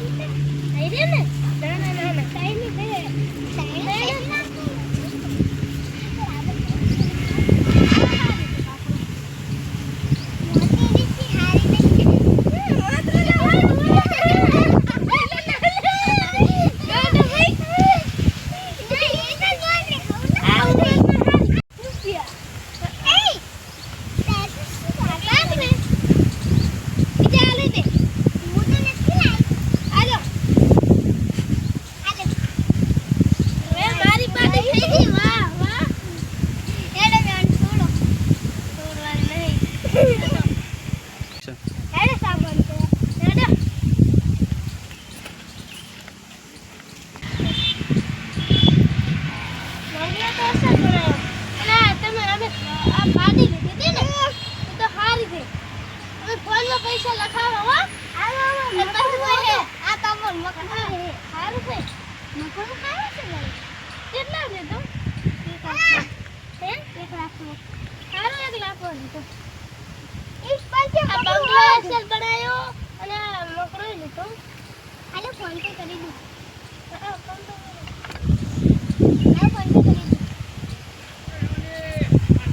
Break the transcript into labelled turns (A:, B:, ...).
A: થઈ રે ને ના ટાઈમ છે પૈસા લખાવો હો આ તો મકન હે સારું છે મકન ખાય છે ભાઈ કેટલા દે તો 1 લાખ સારું 1 લાખ લીધો એક પાંચે આ બંગલો એક્સેલ બનાયો અને મકરો લીધો હાલો ફોન પે કરી દઉં ફોન પે